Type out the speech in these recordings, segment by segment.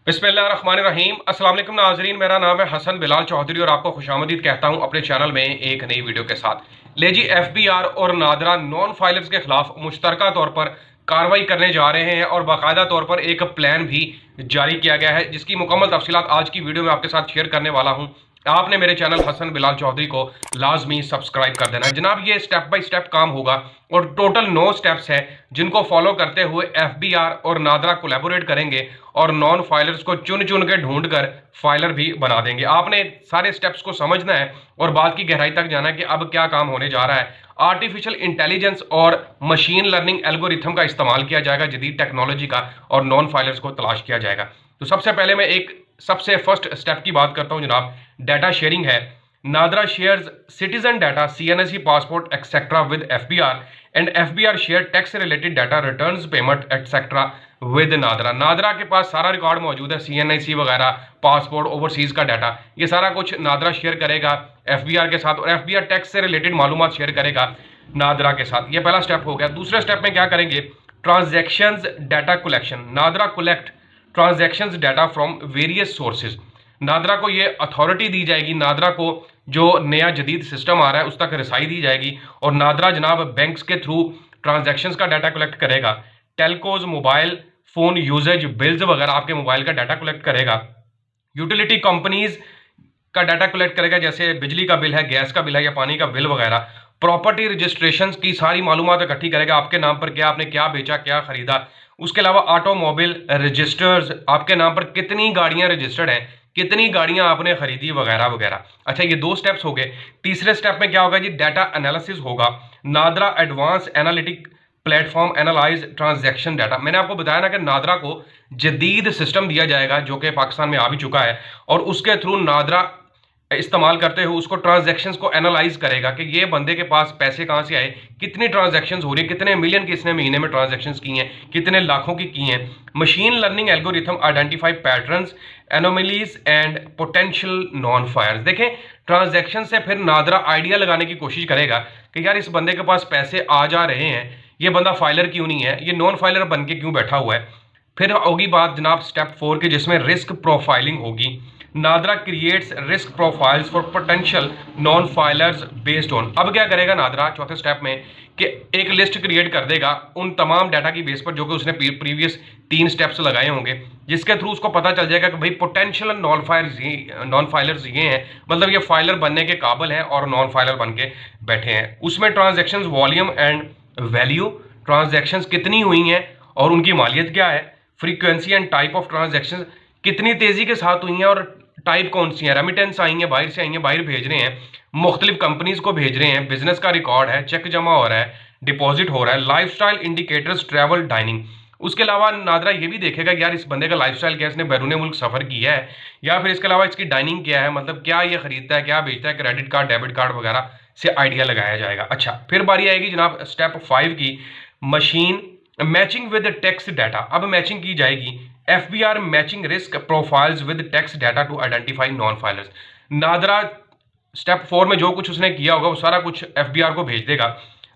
बिस्मिल्लाहिर्रहमानिर्रहीम। अस्सलाम वालेकुम नाजरीन, मेरा नाम है हसन बिलाल चौधरी और आपको खुशामदीद कहता हूं अपने चैनल में एक नई वीडियो के साथ। ले जी, एफबीआर और नादरा नॉन फाइलर्स के खिलाफ मुश्तरका तौर पर कार्रवाई करने जा रहे हैं और बाकायदा तौर पर एक प्लान भी जारी किया गया है, जिसकी मुकम्मल तफसीलात आज की वीडियो में आपके साथ शेयर करने वाला हूं। आपने मेरे चैनल हसन बिलाल चौधरी को लाजमी सब्सक्राइब कर देना है जनाब। ये स्टेप बाय स्टेप काम होगा और टोटल 9 स्टेप्स हैं जिनको फॉलो करते हुए एफबीआर और नादरा कोलैबोरेट करेंगे और नॉन फाइलर्स को चुन चुन के ढूंढ कर फाइलर भी बना देंगे। आपने सारे स्टेप्स को समझना है और बात की गहराई तक जाना है कि अब क्या काम होने जा रहा है। आर्टिफिशियल इंटेलिजेंस और मशीन लर्निंग एल्गोरिथम का इस्तेमाल किया जाएगा, जदीद टेक्नोलॉजी का, और नॉन फाइलर्स को तलाश किया जाएगा। तो सबसे पहले मैं एक सबसे फर्स्ट स्टेप की बात करता हूं जनाब। डाटा शेयरिंग है। NADRA shares citizen data, CNIC, passport etcetera with FBR and FBR share tax related data, returns, payment etcetera with NADRA. NADRA के पास सारा रिकॉर्ड मौजूद है, सीएनआईसी वगैरह, पासपोर्ट, ओवरसीज का डाटा, ये सारा कुछ नादरा शेयर करेगा एफबीआर के साथ और एफबीआर टैक्स से रिलेटेड मालूमात शेयर करेगा नादरा के साथ। ये पहला स्टेप हो गया। दूसरे स्टेप में क्या करेंगे? Transactions data collection. NADRA collect transactions data from various sources. NADRA को ये अथॉरिटी दी जाएगी, नादरा को जो नया जदीद सिस्टम आ रहा है उस तक रसाई दी जाएगी और नादरा जनाब बैंक्स के थ्रू ट्रांजैक्शंस का डाटा कलेक्ट करेगा। Telcos, mobile phone usages bills वगैरह, आपके मोबाइल का डाटा कलेक्ट करेगा। यूटिलिटी कंपनीज का डाटा कलेक्ट करेगा, जैसे बिजली का बिल है, गैस का बिल है या पानी का बिल वगैरह। प्रॉपर्टी रजिस्ट्रेशन की सारी मालूमात इकट्ठी करेगा, आपके नाम पर क्या, आपने क्या बेचा, क्या खरीदा। उसके अलावा ऑटोमोबाइल रजिस्टर्स, आपके नाम पर कितनी गाड़ियां रजिस्टर्ड हैं, कितनी गाड़ियां आपने खरीदी वगैरह वगैरह। अच्छा, ये 2 स्टेप्स हो गए। तीसरे स्टेप में क्या होगा जी? डाटा एनालिसिस होगा। NADRA advance analytic platform analyse transaction data. मैंने आपको बताया ना कि नादरा को जदीद सिस्टम दिया जाएगा जो कि पाकिस्तान में आ भी चुका है और उसके थ्रू नादरा इस्तेमाल करते हुए उसको ट्रांजैक्शंस को एनालाइज करेगा कि ये बंदे के पास पैसे कहाँ से आए, कितनी ट्रांजैक्शंस हो रही है, कितने मिलियन की इसने महीने में ट्रांजैक्शंस की हैं, कितने लाखों की हैं। Machine learning algorithm identify patterns, anomalies and potential non filers. देखें, ट्रांजैक्शन से फिर नादरा आइडिया लगाने की कोशिश करेगा कि यार इस बंदे के पास पैसे आ जा रहे हैं, ये बंदा फाइलर क्यों नहीं है, ये नॉन फाइलर बन के क्यों बैठा हुआ है। फिर होगी बात जनाब स्टेप 4 की, जिसमें रिस्क प्रोफाइलिंग होगी। NADRA creates risk profiles for potential non filers based on. अब क्या करेगा नादरा चौथे स्टेप में कि एक लिस्ट क्रिएट कर देगा उन तमाम डाटा की बेस पर जो कि उसने प्रीवियस 3 स्टेप्स लगाए होंगे, जिसके थ्रू उसको पता चल जाएगा कि भाई पोटेंशियल नॉन फाइलर्स ये हैं, मतलब ये फाइलर बनने के काबिल हैं और नॉन फाइलर बन के बैठे हैं। उसमें transaction volume and value, transaction कितनी हुई हैं और उनकी मालियत क्या है। Frequency and type of transaction, कितनी तेजी के साथ हुई हैं और टाइप कौन सी है, रेमिटेंस आई हैं, बाहर से आई हैं, बाहर भेज रहे हैं, मुख्तलिफ कंपनीज को भेज रहे हैं, बिजनेस का रिकॉर्ड है, चेक जमा हो रहा है, डिपॉजिट हो रहा है। Lifestyle indicators, travel, dining. उसके अलावा नादरा ये भी देखेगा यार इस बंदे का लाइफस्टाइल क्या, इसने बैरून मुल्क सफर किया है या फिर इसके अलावा इसकी डाइनिंग क्या है, मतलब क्या ये खरीदता है, क्या बेचता है, क्रेडिट कार्ड, डेबिट कार्ड वगैरह से आइडिया लगाया जाएगा। अच्छा, फिर बारी आएगी जनाब स्टेप 5 की, machine matching with text data. अब मैचिंग की जाएगी। FBR matching risk profiles with text data to identify non filers. NADRA step 4 में जो कुछ उसने किया होगा वो सारा कुछ एफबीआर को भेज देगा।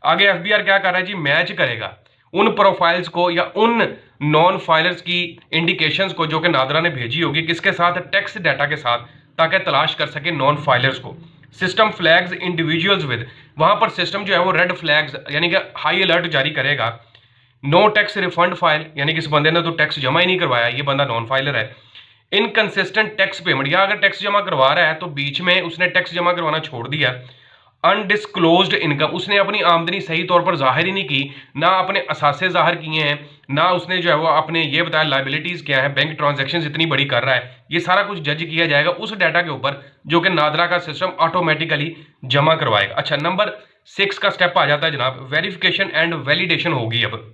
आगे एफबीआर क्या कर रहा है जी? मैच करेगा उन प्रोफाइल्स को या उन नॉन फाइलर्स की इंडिकेशंस को जो कि नादरा ने भेजी होगी, किसके साथ? टेक्स्ट डाटा के साथ, ताकि तलाश कर सके नॉन फाइलर्स को। सिस्टम फ्लैग्स इंडिविजुअल्स विद, वहां पर सिस्टम जो है वो रेड फ्लैग्स यानी कि हाई अलर्ट जारी करेगा। नो टैक्स रिफंड फाइल, यानी कि इस बंदे ने तो टैक्स जमा ही नहीं करवाया, ये बंदा नॉन फाइलर है। इनकंसिस्टेंट टैक्स पेमेंट, या अगर टैक्स जमा करवा रहा है तो बीच में उसने टैक्स जमा करवाना छोड़ दिया। अनडिस्क्लोज्ड इनकम, उसने अपनी आमदनी सही तौर पर जाहिर ही नहीं की, ना अपने असासे जाहिर किए हैं, ना उसने जो है वो अपने ये बताया लाइबिलिटीज क्या है, बैंक ट्रांजेक्शन इतनी बड़ी कर रहा है। ये सारा कुछ जज किया जाएगा उस डाटा के ऊपर जो कि नादरा का सिस्टम ऑटोमेटिकली जमा करवाएगा। अच्छा, नंबर 6 का स्टेप आ जाता है जनाब, वेरिफिकेशन एंड वैलिडेशन होगी। अब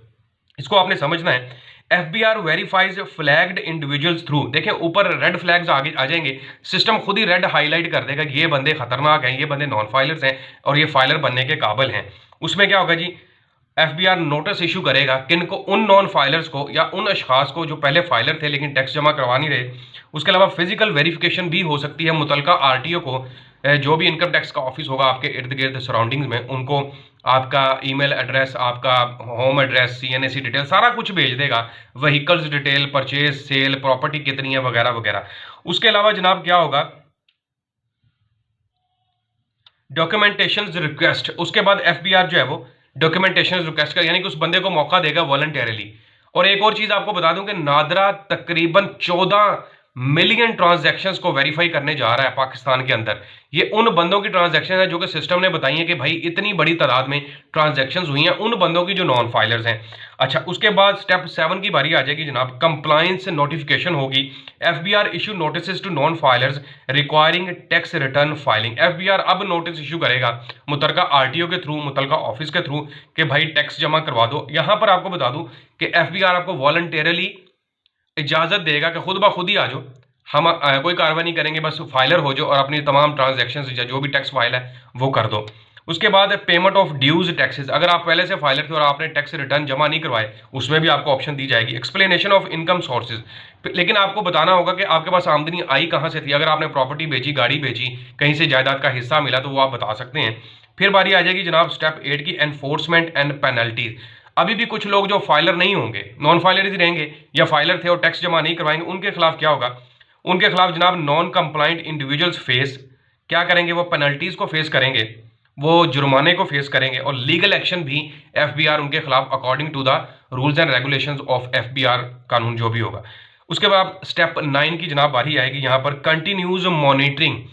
इसको आपने समझना है। FBR verifies flagged individuals through, देखें ऊपर रेड फ्लैग्स आगे आ जाएंगे, सिस्टम खुद ही रेड हाईलाइट कर देगा कि ये बंदे खतरनाक हैं, ये बंदे नॉन फाइलर्स हैं और ये फाइलर बनने के काबिल हैं। उसमें क्या होगा जी? एफबीआर नोटिस इशू करेगा किनको? उन नॉन फाइलर्स को या उन अशखास को जो पहले फाइलर थे लेकिन टैक्स जमा करवा नहीं रहे। उसके अलावा फिजिकल वेरिफिकेशन भी हो सकती है मुतलका आरटीओ को जो भी इनकम टैक्स का ऑफिस होगा आपके इर्द गिर्द सराउंडिंग्स में, उनको आपका ईमेल एड्रेस, आपका होम एड्रेस, CNAC डिटेल सारा कुछ भेज देगा, vehicles detail, purchase, sale, property कितनी है वगैरह वगैरह। उसके अलावा जनाब क्या होगा, डॉक्यूमेंटेशन रिक्वेस्ट, उसके बाद FBR जो है वो डॉक्यूमेंटेशन रिक्वेस्ट का, यानी कि उस बंदे को मौका देगा वॉलंटियरली। और एक और चीज आपको बता दूं कि नादरा तकरीबन 14 मिलियन ट्रांजैक्शंस को वेरीफाई करने जा रहा है पाकिस्तान के अंदर। ये उन बंदों की ट्रांजैक्शन है जो कि सिस्टम ने बताई है कि भाई इतनी बड़ी तादाद में ट्रांजैक्शंस हुई हैं, उन बंदों की जो नॉन फाइलर्स हैं। अच्छा, उसके बाद स्टेप 7 की बारी आ जाएगी जनाब, कंप्लायंस नोटिफिकेशन होगी। FBR issue notice to non filers requiring tax return filing. FBR अब नोटिस इशू करेगा मुतलका RTO के थ्रू, मुतलका ऑफिस के थ्रू, कि भाई टैक्स जमा करवा दो। यहां पर आपको बता दूं कि FBR आपको वॉलंटियरली इजाजत देगा कि खुद ब खुद ही आ जाओ, हम कोई कार्रवाई नहीं करेंगे, बस फाइलर हो जाओ और अपनी तमाम ट्रांजैक्शंस या जो भी टैक्स फाइल है वो कर दो। उसके बाद पेमेंट ऑफ ड्यूज टैक्सेस, अगर आप पहले से फाइलर थे और आपने टैक्स रिटर्न जमा नहीं करवाए, उसमें भी आपको ऑप्शन दी जाएगी। एक्सप्लेनेशन ऑफ इनकम सोर्सेज, लेकिन आपको बताना होगा कि आपके पास आमदनी आई कहाँ से थी। अगर आपने प्रॉपर्टी बेची, गाड़ी बेची, कहीं से जायदाद का हिस्सा मिला तो वो आप बता सकते हैं। फिर बारी आ जाएगी जनाब स्टेप 8 की, एनफोर्समेंट एंड पेनल्टीज। अभी भी कुछ लोग जो फाइलर नहीं होंगे, नॉन फाइलर ही रहेंगे या फाइलर थे और टैक्स जमा नहीं करवाएंगे, उनके खिलाफ क्या होगा, उनके खिलाफ जनाब नॉन कंप्लाइंट इंडिविजुअल्स फेस क्या करेंगे, वो पेनल्टीज को फेस करेंगे, वो जुर्माने को फेस करेंगे और लीगल एक्शन भी FBR उनके खिलाफ according to the rules and regulations of FBR कानून जो भी होगा। उसके बाद स्टेप 9 की जनाब बारी आएगी, यहाँ पर कंटिन्यूज मॉनिटरिंग,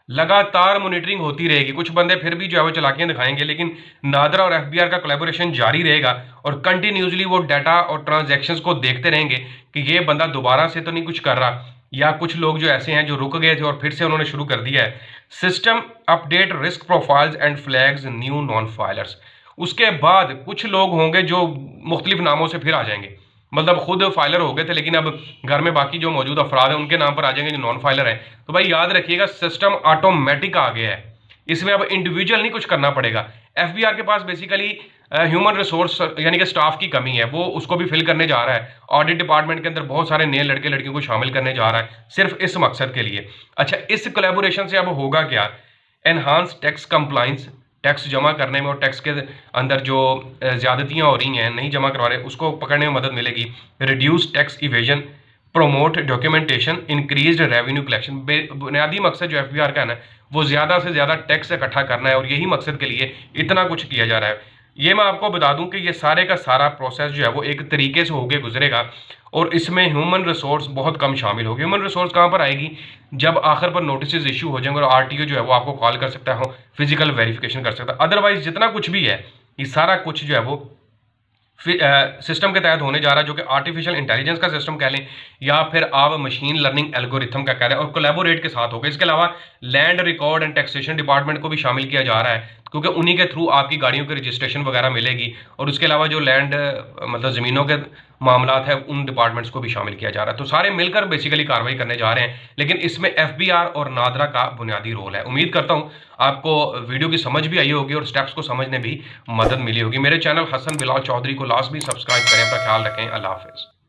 लगातार मॉनिटरिंग होती रहेगी। कुछ बंदे फिर भी जो है वो चालाकियां दिखाएंगे, लेकिन नादरा और FBR का कोलैबोरेशन जारी रहेगा और कंटिन्यूसली वो डाटा और ट्रांजैक्शंस को देखते रहेंगे कि ये बंदा दोबारा से तो नहीं कुछ कर रहा, या कुछ लोग जो ऐसे हैं जो रुक गए थे और फिर से उन्होंने शुरू कर दिया है। System update risk profiles and flags new non filers. उसके बाद कुछ लोग होंगे जो मुख्तलिफ नामों से फिर आ जाएंगे, मतलब खुद फाइलर हो गए थे लेकिन अब घर में बाकी जो मौजूद अफराद हैं उनके नाम पर आ जाएंगे जो नॉन फाइलर हैं। तो भाई याद रखिएगा, सिस्टम ऑटोमेटिक आ गया है, इसमें अब इंडिविजुअल नहीं कुछ करना पड़ेगा। FBR के पास बेसिकली ह्यूमन रिसोर्स यानी कि स्टाफ की कमी है, वो उसको भी फिल करने जा रहा है। ऑडिट डिपार्टमेंट के अंदर बहुत सारे नए लड़के लड़कियों को शामिल करने जा रहा है सिर्फ इस मकसद के लिए। अच्छा, इस कोलैबोरेशन से अब होगा क्या, एनहांस टैक्स कंप्लाइंस, टैक्स जमा करने में और टैक्स के अंदर जो ज्यादतियां हो रही हैं, नहीं जमा करवा रहे, उसको पकड़ने में मदद मिलेगी। Reduce tax evasion, promote documentation, increased revenue collection. बुनियादी मकसद जो FBR का है ना, वो ज़्यादा से ज़्यादा टैक्स इकट्ठा करना है और यही मकसद के लिए इतना कुछ किया जा रहा है। ये मैं आपको बता दूं कि ये सारे का सारा प्रोसेस जो है वो एक तरीके से होके गुजरेगा और इसमें ह्यूमन रिसोर्स बहुत कम शामिल होगी। ह्यूमन रिसोर्स कहाँ पर आएगी, जब आखिर पर नोटिस इशू हो जाएंगे और RTO जो है वो आपको कॉल कर सकता है, फिजिकल वेरिफिकेशन कर सकता है। अदरवाइज जितना कुछ भी है, ये सारा कुछ जो है वो सिस्टम के तहत होने जा रहा है, जो कि आर्टिफिशियल इंटेलिजेंस का सिस्टम कह लें या फिर आप मशीन लर्निंग एल्गोरिथम का कह रहे हैं, और कोलैबोरेट के साथ होगा। इसके अलावा land record and taxation department को भी शामिल किया जा रहा है, क्योंकि उन्हीं के थ्रू आपकी गाड़ियों की रजिस्ट्रेशन वगैरह मिलेगी। और उसके अलावा जो लैंड मतलब ज़मीनों के मामलात है, उन डिपार्टमेंट्स को भी शामिल किया जा रहा है। तो सारे मिलकर बेसिकली कार्रवाई करने जा रहे हैं, लेकिन इसमें FBR और नादरा का बुनियादी रोल है। उम्मीद करता हूँ आपको वीडियो की समझ भी आई होगी और स्टेप्स को समझने भी मदद मिली होगी। मेरे चैनल हसन बिलाल चौधरी को लाजमी सब्सक्राइब करें। अपना ख्याल रखें। अल्लाह हाफिज़।